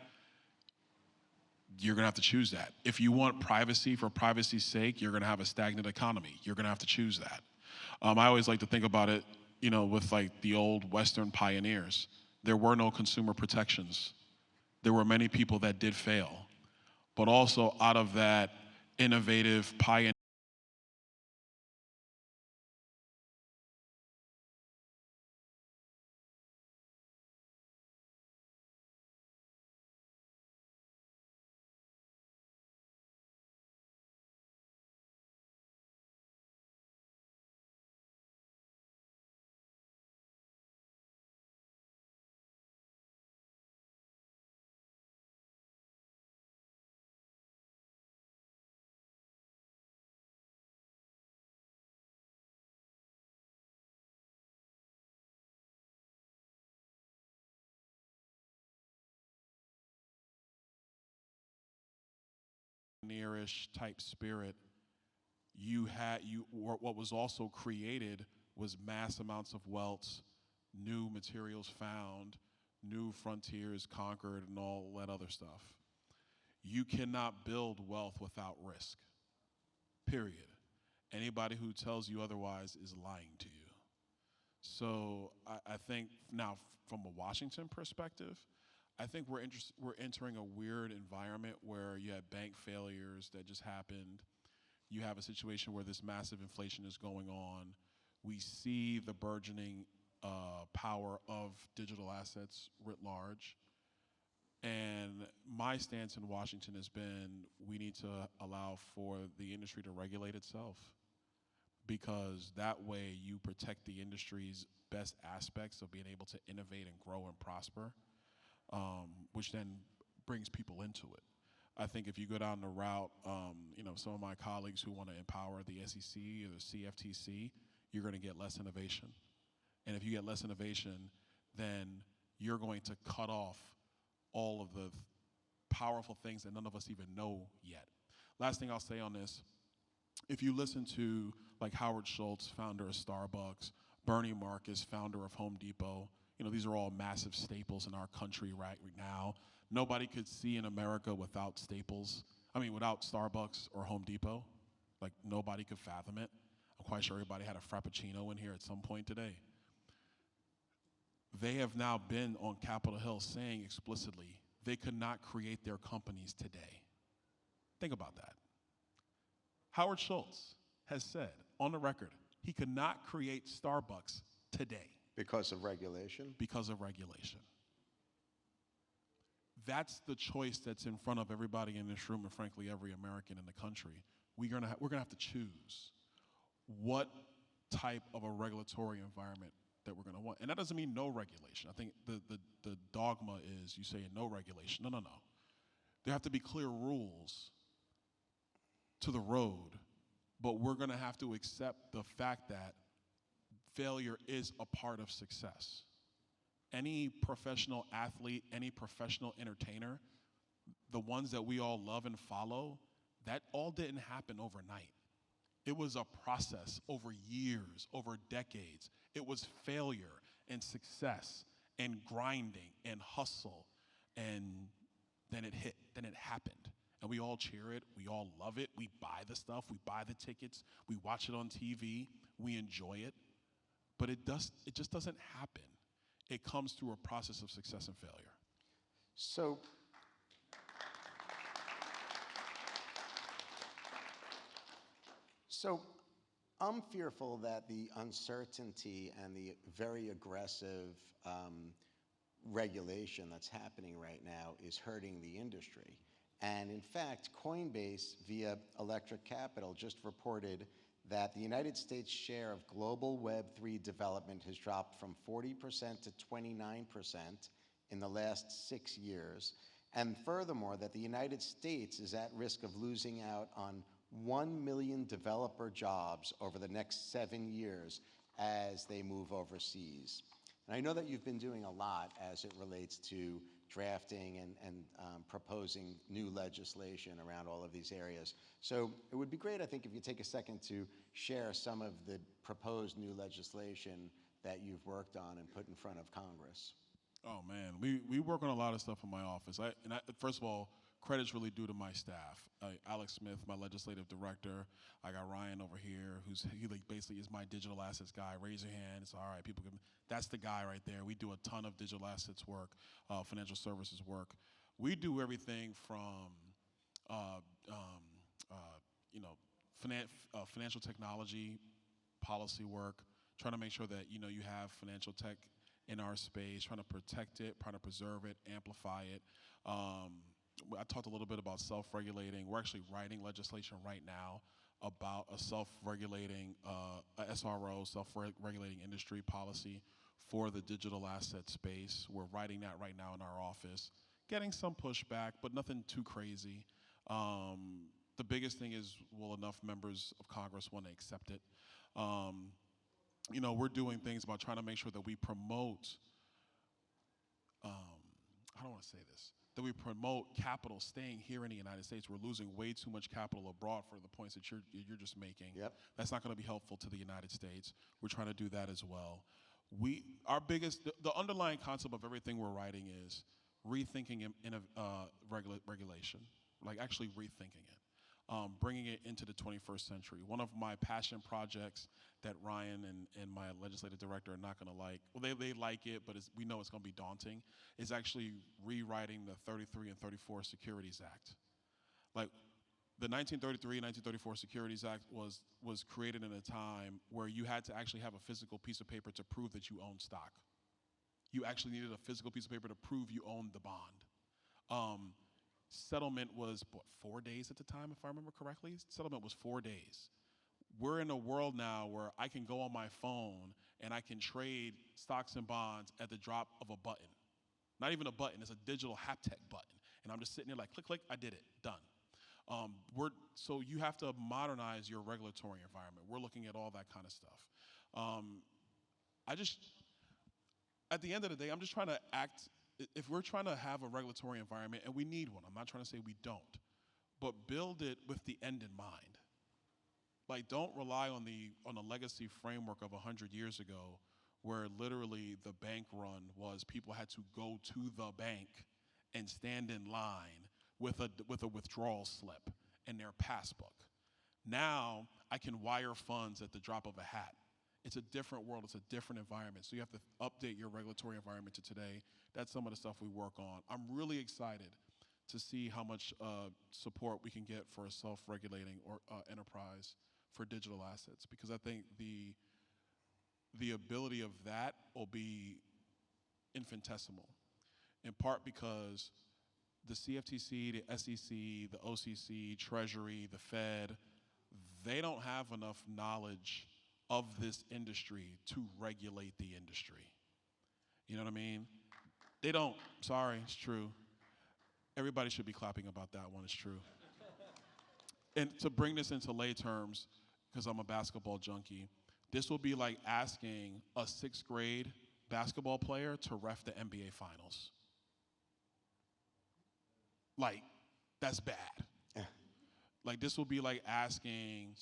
you're gonna have to choose that. If you want privacy for privacy's sake, you're gonna have a stagnant economy. You're gonna have to choose that. I always like to think about it, with like the old Western pioneers. There were no consumer protections. There were many people that did fail. But also out of that innovative pioneer, pioneerish type spirit, what was also created was mass amounts of wealth, new materials found, new frontiers conquered, and all that other stuff. You cannot build wealth without risk, period. Anybody who tells you otherwise is lying to you. So I think now from a Washington perspective, I think we're entering a weird environment where you have bank failures that just happened. You have a situation where this massive inflation is going on. We see the burgeoning power of digital assets writ large. And my stance in Washington has been we need to allow for the industry to regulate itself, because that way you protect the industry's best aspects of being able to innovate and grow and prosper, which then brings people into it. I think if you go down the route, some of my colleagues who want to empower the SEC or the CFTC, you're going to get less innovation. And if you get less innovation, then you're going to cut off all of the powerful things that none of us even know yet. Last thing I'll say on this, if you listen to like Howard Schultz, founder of Starbucks, Bernie Marcus, founder of Home Depot, these are all massive staples in our country right now. Nobody could see in America without without Starbucks or Home Depot. Like, nobody could fathom it. I'm quite sure everybody had a Frappuccino in here at some point today. They have now been on Capitol Hill saying explicitly they could not create their companies today. Think about that. Howard Schultz has said on the record he could not create Starbucks today. Because of regulation? Because of regulation. That's the choice that's in front of everybody in this room and frankly every American in the country. We're gonna have to choose what type of a regulatory environment that we're going to want. And that doesn't mean no regulation. I think the dogma is you say no regulation. No. There have to be clear rules to the road, but we're going to have to accept the fact that failure is a part of success. Any professional athlete, any professional entertainer, the ones that we all love and follow, that all didn't happen overnight. It was a process over years, over decades. It was failure and success and grinding and hustle, and then it hit, then it happened. And we all cheer it, we all love it, we buy the stuff, we buy the tickets, we watch it on TV, we enjoy it. But it just doesn't happen. It comes through a process of success and failure. So I'm fearful that the uncertainty and the very aggressive regulation that's happening right now is hurting the industry. And in fact, Coinbase, via Electric Capital, just reported that the United States' share of global Web3 development has dropped from 40% to 29% in the last 6 years. And furthermore, that the United States is at risk of losing out on 1 million developer jobs over the next 7 years as they move overseas. And I know that you've been doing a lot as it relates to drafting and proposing new legislation around all of these areas. So it would be great, I think, if you take a second to share some of the proposed new legislation that you've worked on and put in front of Congress. Oh man, we work on a lot of stuff in my office. First of all, credit's really due to my staff. Alex Smith, my legislative director. I got Ryan over here, he basically is my digital assets guy. Raise your hand. It's all right. That's the guy right there. We do a ton of digital assets work, financial services work. We do everything from, financial technology, policy work, trying to make sure that you have financial tech in our space, trying to protect it, trying to preserve it, amplify it. I talked a little bit about self-regulating. We're actually writing legislation right now about a self-regulating, a SRO, self-regulating industry policy for the digital asset space. We're writing that right now in our office. Getting some pushback, but nothing too crazy. The biggest thing is, will enough members of Congress want to accept it? We're doing things about trying to make sure that we promote, I don't want to say this, that we promote capital staying here in the United States. We're losing way too much capital abroad for the points that you're just making. Yep. That's not going to be helpful to the United States. We're trying to do that as well. The underlying concept of everything we're writing is rethinking regulation, like actually rethinking it. bringing it into the 21st century. One of my passion projects that Ryan and my legislative director are not going to like, well, they like it, but we know it's going to be daunting, is actually rewriting the 33 and 34 Securities Act. Like, the 1933-1934 Securities Act was created in a time where you had to actually have a physical piece of paper to prove that you owned stock. You actually needed a physical piece of paper to prove you owned the bond. Settlement was, 4 days at the time, if I remember correctly? Settlement was 4 days. We're in a world now where I can go on my phone and I can trade stocks and bonds at the drop of a button. Not even a button, it's a digital haptic button. And I'm just sitting there like, click, click, I did it, done. So you have to modernize your regulatory environment. We're looking at all that kind of stuff. At the end of the day, I'm just trying to act, if we're trying to have a regulatory environment, and we need one, I'm not trying to say we don't, but build it with the end in mind. Like, don't rely on the legacy framework of 100 years ago, where literally the bank run was people had to go to the bank and stand in line with a withdrawal slip and their passbook. Now, I can wire funds at the drop of a hat. It's a different world, it's a different environment. So you have to update your regulatory environment to today. That's some of the stuff we work on. I'm really excited to see how much support we can get for a self-regulating enterprise for digital assets, because I think the ability of that will be infinitesimal, in part because the CFTC, the SEC, the OCC, Treasury, the Fed, they don't have enough knowledge of this industry to regulate the industry. You know what I mean? They don't. Sorry, it's true. Everybody should be clapping about that one, it's true. And to bring this into lay terms, because I'm a basketball junkie, this will be like asking a 6th grade basketball player to ref the NBA Finals. Like, that's bad. Like, this will be like asking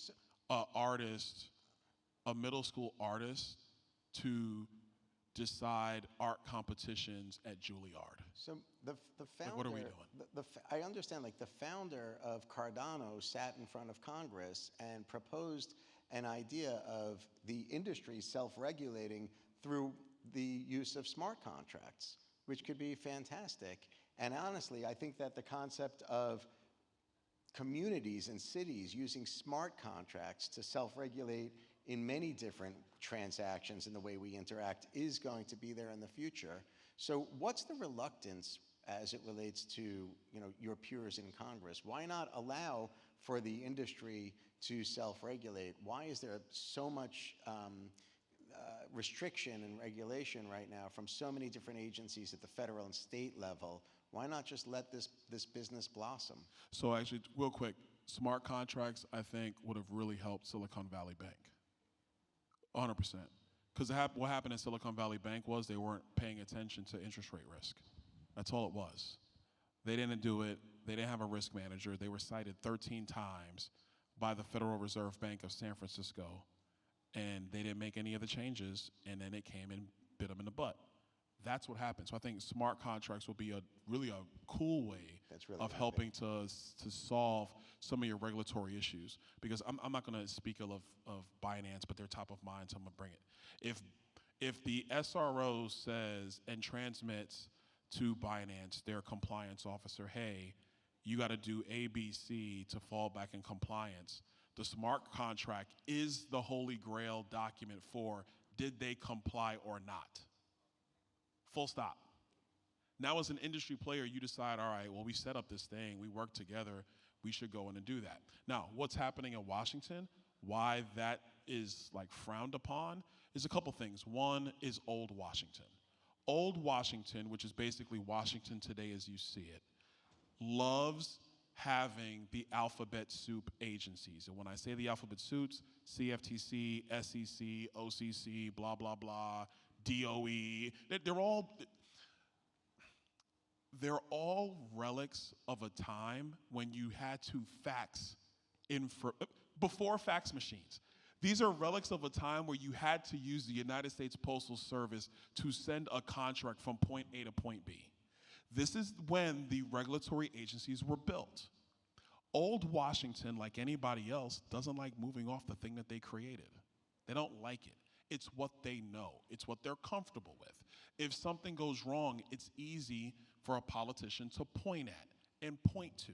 a middle school artist to decide art competitions at Juilliard. So the founder, like, what are we doing? I understand, like, the founder of Cardano sat in front of Congress and proposed an idea of the industry self-regulating through the use of smart contracts, which could be fantastic. And honestly, I think that the concept of communities and cities using smart contracts to self-regulate in many different transactions in the way we interact is going to be there in the future. So what's the reluctance as it relates to, your peers in Congress? Why not allow for the industry to self-regulate? Why is there so much restriction and regulation right now from so many different agencies at the federal and state level? Why not just let this business blossom? So actually, real quick, smart contracts, I think, would have really helped Silicon Valley Bank. 100%. Because what happened at Silicon Valley Bank was they weren't paying attention to interest rate risk. That's all it was. They didn't do it. They didn't have a risk manager. They were cited 13 times by the Federal Reserve Bank of San Francisco, and they didn't make any of the changes, and then it came and bit them in the butt. That's what happened. So I think smart contracts will be really a cool way of helping to solve some of your regulatory issues. Because I'm not going to speak of Binance, but they're top of mind, so I'm going to bring it. If the SRO says and transmits to Binance, their compliance officer, hey, you got to do A, B, C to fall back in compliance, the smart contract is the holy grail document for did they comply or not. Full stop. Now, as an industry player, you decide, all right, well, we set up this thing, we work together, we should go in and do that. Now, what's happening in Washington, why that is like frowned upon, is a couple things. One is old Washington. Old Washington, which is basically Washington today as you see it, loves having the alphabet soup agencies. And when I say the alphabet soups, CFTC, SEC, OCC, blah, blah, blah, DOE, they're all relics of a time when you had to fax before fax machines. These are relics of a time where you had to use the United States Postal Service to send a contract from point A to point B. This is when the regulatory agencies were built. Old Washington, like anybody else, doesn't like moving off the thing that they created. They don't like it. It's what they know. It's what they're comfortable with. If something goes wrong, it's easy for a politician to point at and point to.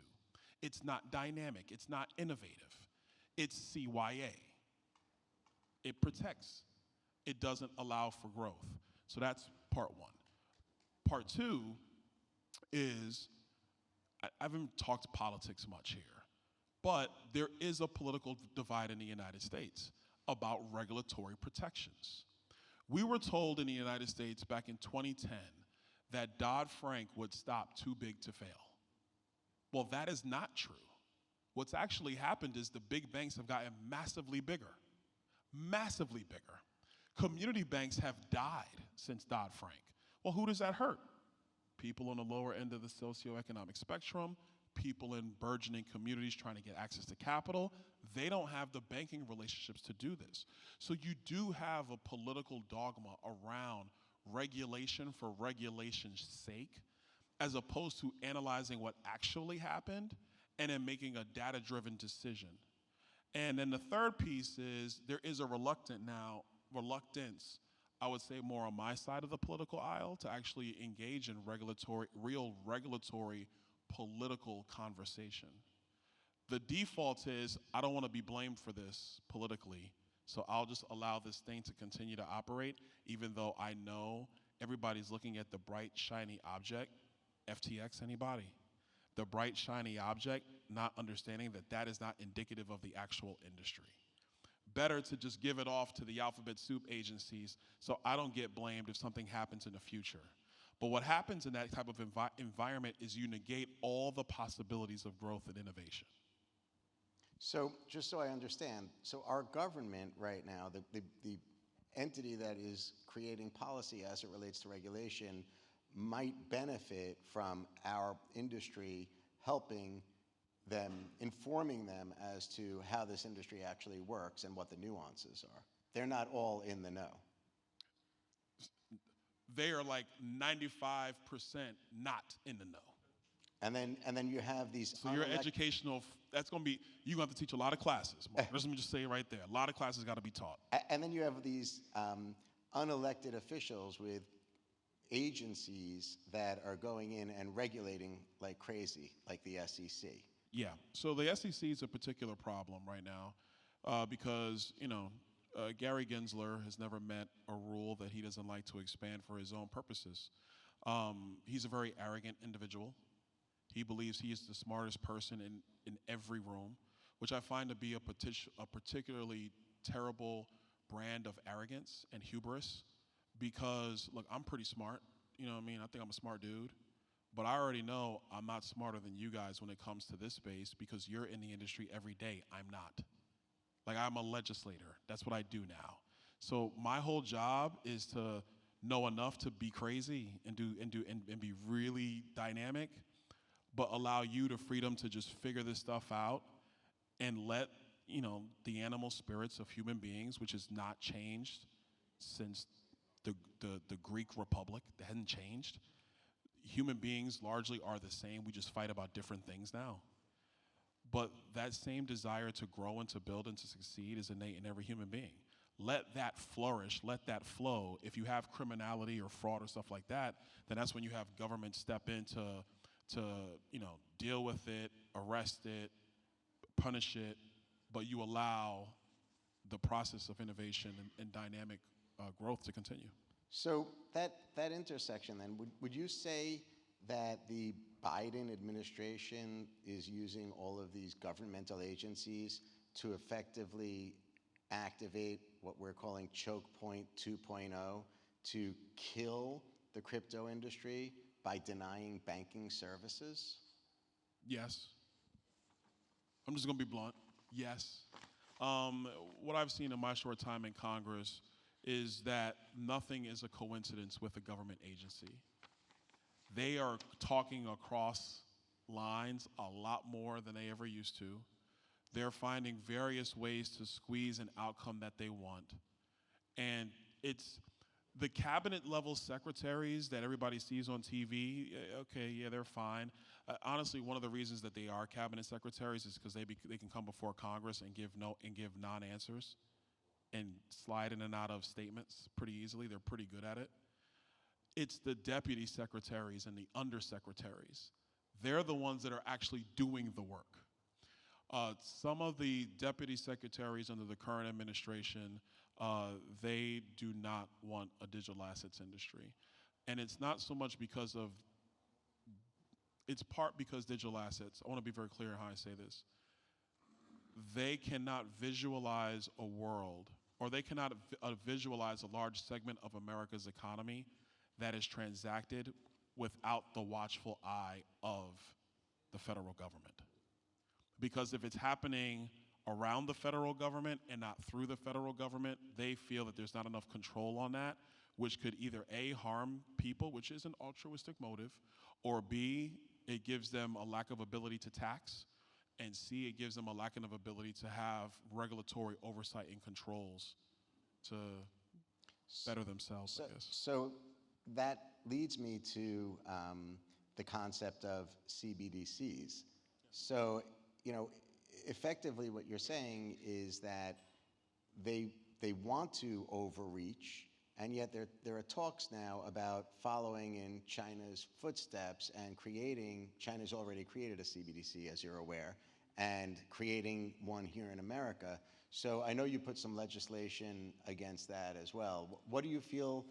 It's not dynamic. It's not innovative. It's CYA. It protects. It doesn't allow for growth. So that's part one. Part two is, I haven't talked politics much here, but there is a political divide in the United States about regulatory protections. We were told in the United States back in 2010 that Dodd-Frank would stop too big to fail. Well, that is not true. What's actually happened is the big banks have gotten massively bigger. Massively bigger. Community banks have died since Dodd-Frank. Well, who does that hurt? People on the lower end of the socioeconomic spectrum, people in burgeoning communities trying to get access to capital. They don't have the banking relationships to do this. So you do have a political dogma around regulation for regulation's sake, as opposed to analyzing what actually happened and then making a data-driven decision. And then the third piece is there is a reluctance, I would say more on my side of the political aisle, to actually engage in real regulatory political conversation. The default is, I don't want to be blamed for this politically, so I'll just allow this thing to continue to operate, even though I know everybody's looking at the bright, shiny object. FTX, anybody? The bright, shiny object, not understanding that that is not indicative of the actual industry. Better to just give it off to the alphabet soup agencies so I don't get blamed if something happens in the future. But what happens in that type of environment is you negate all the possibilities of growth and innovation. So just so I understand, so our government right now, the entity that is creating policy as it relates to regulation, might benefit from our industry helping them, informing them as to how this industry actually works and what the nuances are. They're not all in the know. They are like 95% not in the know. And then you have these. So your educational, that's going to be, you're going to have to teach a lot of classes. Mark. Let me just say it right there. A lot of classes got to be taught. And then you have these unelected officials with agencies that are going in and regulating like crazy, like the SEC. Yeah, so the SEC is a particular problem right now because, Gary Gensler has never met a rule that he doesn't like to expand for his own purposes. He's a very arrogant individual. He believes he is the smartest person in every room, which I find to be a particularly terrible brand of arrogance and hubris because, look, I'm pretty smart. You know what I mean? I think I'm a smart dude. But I already know I'm not smarter than you guys when it comes to this space because you're in the industry every day. I'm not. Like, I'm a legislator. That's what I do now. So my whole job is to know enough to be crazy and be really dynamic, but allow you the freedom to just figure this stuff out and let, the animal spirits of human beings, which has not changed since the Greek Republic, that hasn't changed. Human beings largely are the same. We just fight about different things now. But that same desire to grow and to build and to succeed is innate in every human being. Let that flourish, let that flow. If you have criminality or fraud or stuff like that, then that's when you have government step in to deal with it, arrest it, punish it, but you allow the process of innovation and dynamic growth to continue. So that intersection then, would you say that the Biden administration is using all of these governmental agencies to effectively activate what we're calling choke point 2.0 to kill the crypto industry by denying banking services? Yes. I'm just going to be blunt. Yes. What I've seen in my short time in Congress is that nothing is a coincidence with a government agency. They are talking across lines a lot more than they ever used to. They're finding various ways to squeeze an outcome that they want. And The cabinet level secretaries that everybody sees on TV, okay, yeah, they're fine. Honestly, one of the reasons that they are cabinet secretaries is because they can come before Congress and give non-answers and slide in and out of statements pretty easily. They're pretty good at it. It's the deputy secretaries and the undersecretaries. They're the ones that are actually doing the work. Some of the deputy secretaries under the current administration, they do not want a digital assets industry. And it's not so much because of, it's part because digital assets, I want to be very clear in how I say this, they cannot visualize a world, or they cannot visualize a large segment of America's economy that is transacted without the watchful eye of the federal government. Because if it's happening around the federal government and not through the federal government, they feel that there's not enough control on that, which could either A, harm people, which is an altruistic motive, or B, it gives them a lack of ability to tax, and C, it gives them a lack of ability to have regulatory oversight and controls to better themselves, I guess. So that leads me to the concept of CBDCs. So, effectively what you're saying is that they want to overreach, and yet there are talks now about following in China's footsteps and China's already created a CBDC, as you're aware, and creating one here in America. So I know you put some legislation against that as well. What do you feel,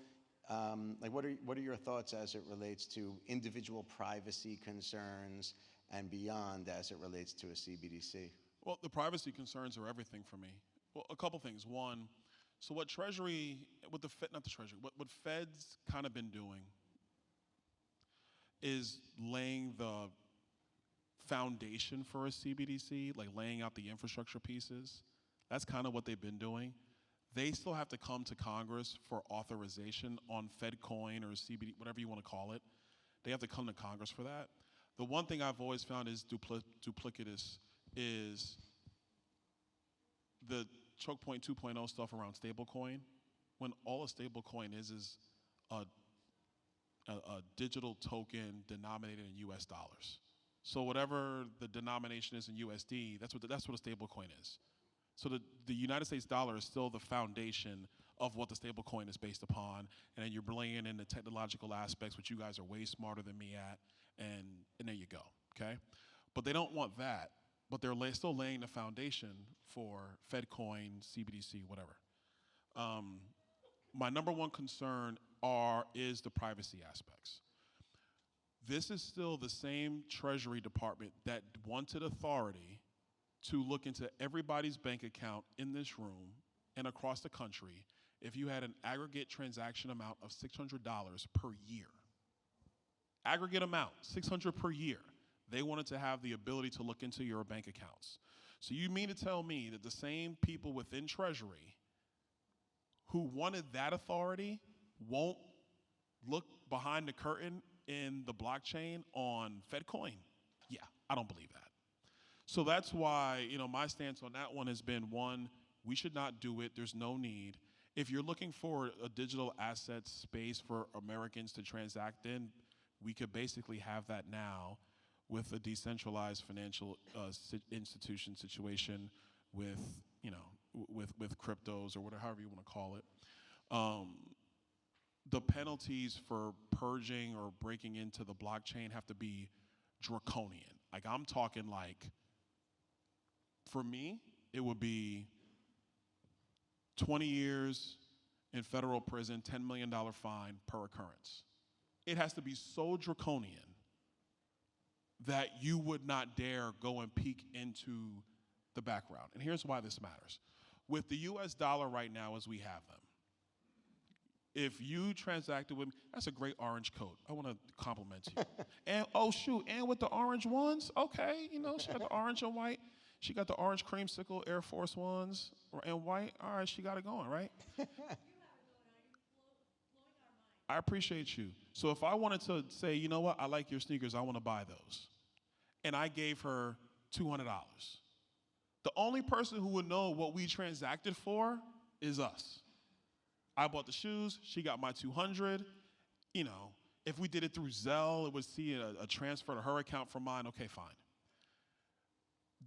what are your thoughts as it relates to individual privacy concerns and beyond as it relates to a CBDC? Well, the privacy concerns are everything for me. Well, a couple things. One, so what Treasury, what Fed's kind of been doing is laying the foundation for a CBDC, like laying out the infrastructure pieces. That's kind of what they've been doing. They still have to come to Congress for authorization on FedCoin or CBD, whatever you want to call it. They have to come to Congress for that. The one thing I've always found is duplicitous is the choke point 2.0 stuff around stablecoin, when all a stablecoin is a digital token denominated in US dollars. So whatever the denomination is in USD, that's what a stablecoin is. So the United States dollar is still the foundation of what the stablecoin is based upon, and then you're bringing in the technological aspects, which you guys are way smarter than me at, and there you go, okay? But they don't want that, but they're still laying the foundation for FedCoin, CBDC, whatever. My number one concern is the privacy aspects. This is still the same Treasury Department that wanted authority to look into everybody's bank account in this room and across the country if you had an aggregate transaction amount of $600 per year. Aggregate amount, $600 per year. They wanted to have the ability to look into your bank accounts. So you mean to tell me that the same people within Treasury who wanted that authority won't look behind the curtain in the blockchain on FedCoin? Yeah, I don't believe that. So that's why, my stance on that one has been, one, we should not do it. There's no need. If you're looking for a digital asset space for Americans to transact in, we could basically have that now with a decentralized financial institution situation with, with cryptos or whatever, however you want to call it. The penalties for purging or breaking into the blockchain have to be draconian. Like, I'm talking like, for me, it would be 20 years in federal prison, $10 million fine per occurrence. It has to be so draconian that you would not dare go and peek into the background. And here's why this matters. With the US dollar right now as we have them, if you transacted with me, that's a great orange coat. I want to compliment you. And oh shoot, and with the orange ones, okay, she got the orange and white. She got the orange creamsicle Air Force Ones and white. All right, she got it going, right? I appreciate you. So if I wanted to say, you know what, I like your sneakers, I want to buy those, and I gave her $200, the only person who would know what we transacted for is us. I bought the shoes, she got my 200. You know, if we did it through Zelle, it would see a transfer to her account from mine. Okay, fine.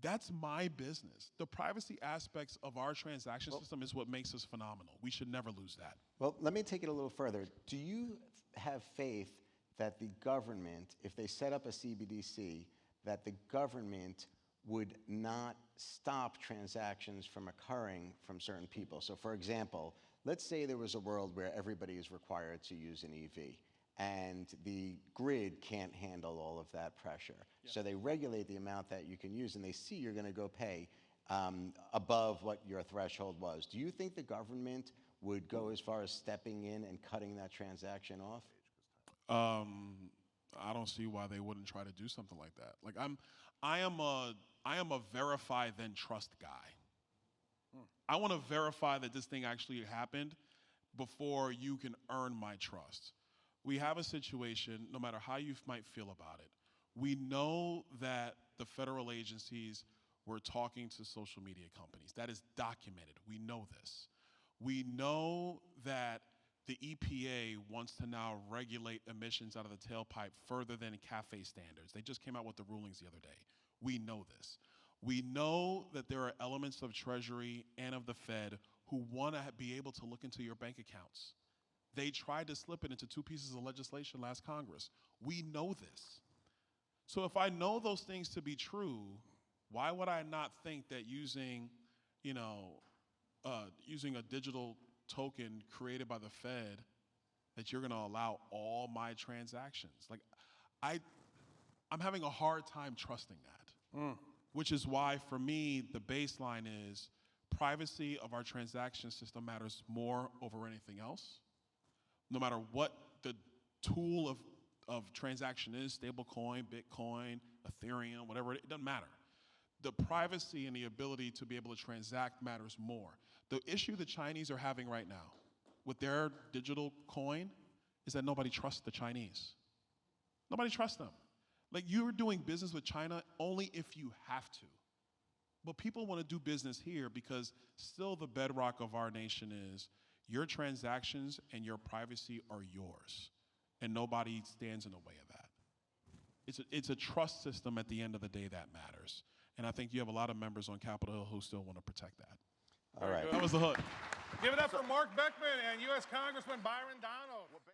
That's my business. The privacy aspects of our transaction system is what makes us phenomenal. We should never lose that. Well, let me take it a little further. Do you have faith that the government, if they set up a CBDC, that the government would not stop transactions from occurring from certain people? So for example, let's say there was a world where everybody is required to use an EV and the grid can't handle all of that pressure. Yeah. So they regulate the amount that you can use and they see you're going to go pay above what your threshold was. Do you think the government would go as far as stepping in and cutting that transaction off? I don't see why they wouldn't try to do something like that. Like I am a verify then trust guy. I want to verify that this thing actually happened before you can earn my trust. We have a situation, no matter how you might feel about it, we know that the federal agencies were talking to social media companies. That is documented. We know this. We know that the EPA wants to now regulate emissions out of the tailpipe further than CAFE standards. They just came out with the rulings the other day. We know this. We know that there are elements of Treasury and of the Fed who want to be able to look into your bank accounts. They tried to slip it into 2 pieces of legislation last Congress. We know this. So if I know those things to be true, why would I not think that using a digital token created by the Fed, that you're going to allow all my transactions? Like, I'm having a hard time trusting that, which is why, for me, the baseline is privacy of our transaction system matters more over anything else. No matter what the tool of transaction is, stablecoin, Bitcoin, Ethereum, whatever, it doesn't matter. The privacy and the ability to be able to transact matters more. The issue the Chinese are having right now with their digital coin is that nobody trusts the Chinese. Nobody trusts them. Like, you're doing business with China only if you have to. But people want to do business here because still the bedrock of our nation is your transactions and your privacy are yours, and nobody stands in the way of that. It's a trust system at the end of the day that matters. And I think you have a lot of members on Capitol Hill who still want to protect that. All right. That was the hook. Give it up for Marc Beckman and U.S. Congressman Byron Donalds.